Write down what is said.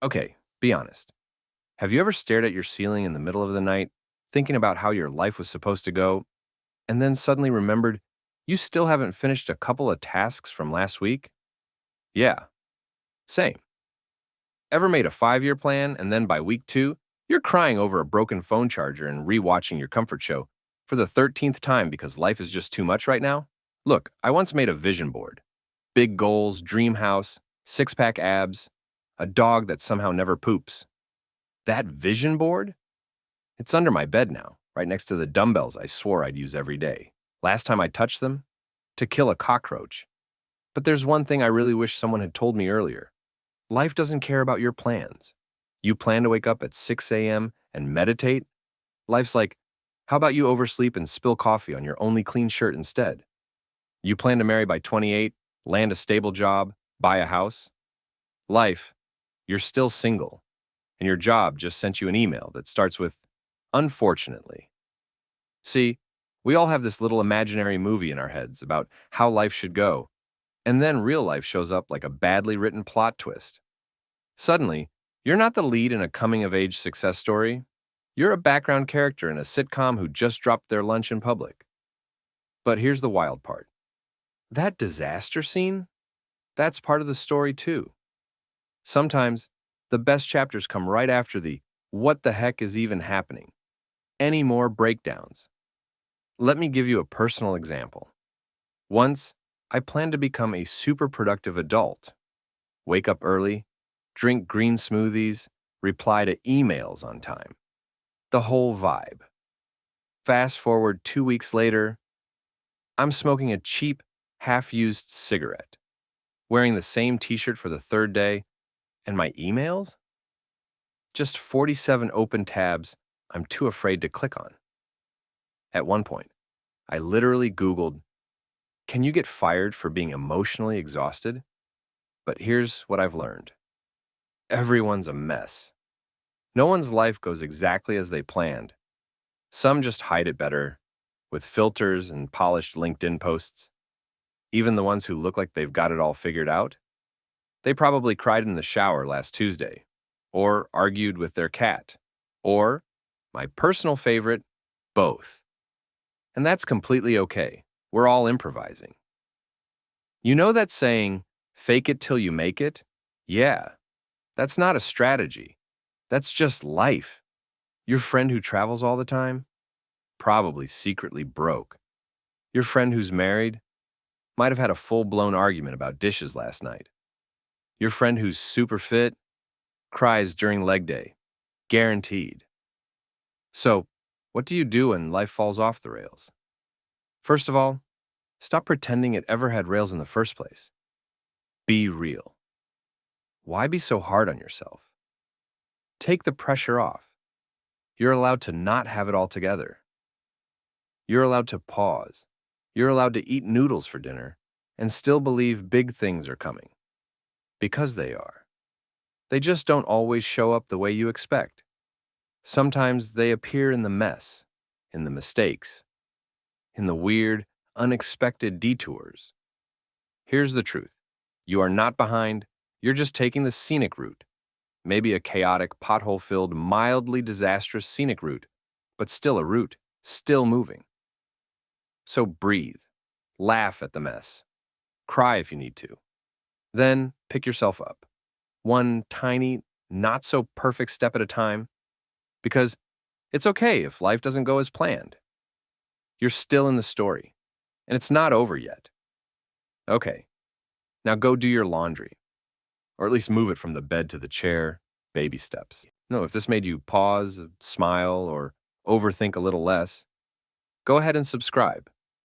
Okay, be honest. Have you ever stared at your ceiling in the middle of the night, thinking about how your life was supposed to go, and then suddenly remembered you still haven't finished a couple of tasks from last week? Yeah, same. Ever made a 5-year plan and then by week 2, you're crying over a broken phone charger and rewatching your comfort show for the 13th time because life is just too much right now? Look, I once made a vision board. Big goals, dream house, six-pack abs, a dog that somehow never poops. That vision board? It's under my bed now, right next to the dumbbells I swore I'd use every day. Last time I touched them? To kill a cockroach. But there's one thing I really wish someone had told me earlier. Life doesn't care about your plans. You plan to wake up at 6 a.m. and meditate? Life's like, how about you oversleep and spill coffee on your only clean shirt instead? You plan to marry by 28, land a stable job, buy a house? Life, you're still single, and your job just sent you an email that starts with, unfortunately. See, we all have this little imaginary movie in our heads about how life should go, and then real life shows up like a badly written plot twist. Suddenly, you're not the lead in a coming-of-age success story. You're a background character in a sitcom who just dropped their lunch in public. But here's the wild part. That disaster scene? That's part of the story too. Sometimes, the best chapters come right after the what the heck is even happening? Any more breakdowns? Let me give you a personal example. Once, I planned to become a super productive adult. Wake up early, drink green smoothies, reply to emails on time. The whole vibe. Fast forward 2 weeks later, I'm smoking a cheap, half-used cigarette, wearing the same t-shirt for the third day, and my emails? Just 47 open tabs I'm too afraid to click on. At one point, I literally Googled, can you get fired for being emotionally exhausted? But here's what I've learned. Everyone's a mess. No one's life goes exactly as they planned. Some just hide it better, with filters and polished LinkedIn posts. Even the ones who look like they've got it all figured out, they probably cried in the shower last Tuesday, or argued with their cat, or, my personal favorite, both. And that's completely okay. We're all improvising. You know that saying, fake it till you make it? Yeah, that's not a strategy. That's just life. Your friend who travels all the time? Probably secretly broke. Your friend who's married? Might have had a full-blown argument about dishes last night. Your friend who's super fit? Cries during leg day. Guaranteed. So, what do you do when life falls off the rails? First of all, stop pretending it ever had rails in the first place. Be real. Why be so hard on yourself? Take the pressure off. You're allowed to not have it all together. You're allowed to pause. You're allowed to eat noodles for dinner and still believe big things are coming. Because they are. They just don't always show up the way you expect. Sometimes they appear in the mess, in the mistakes, in the weird, unexpected detours. Here's the truth. You are not behind. You're just taking the scenic route. Maybe a chaotic, pothole-filled, mildly disastrous scenic route, but still a route, still moving. So breathe. Laugh at the mess. Cry if you need to. Then pick yourself up. One tiny, not-so-perfect step at a time. Because it's okay if life doesn't go as planned. You're still in the story, and it's not over yet. Okay, now go do your laundry. Or at least move it from the bed to the chair, baby steps. No, if this made you pause, smile, or overthink a little less, go ahead and subscribe.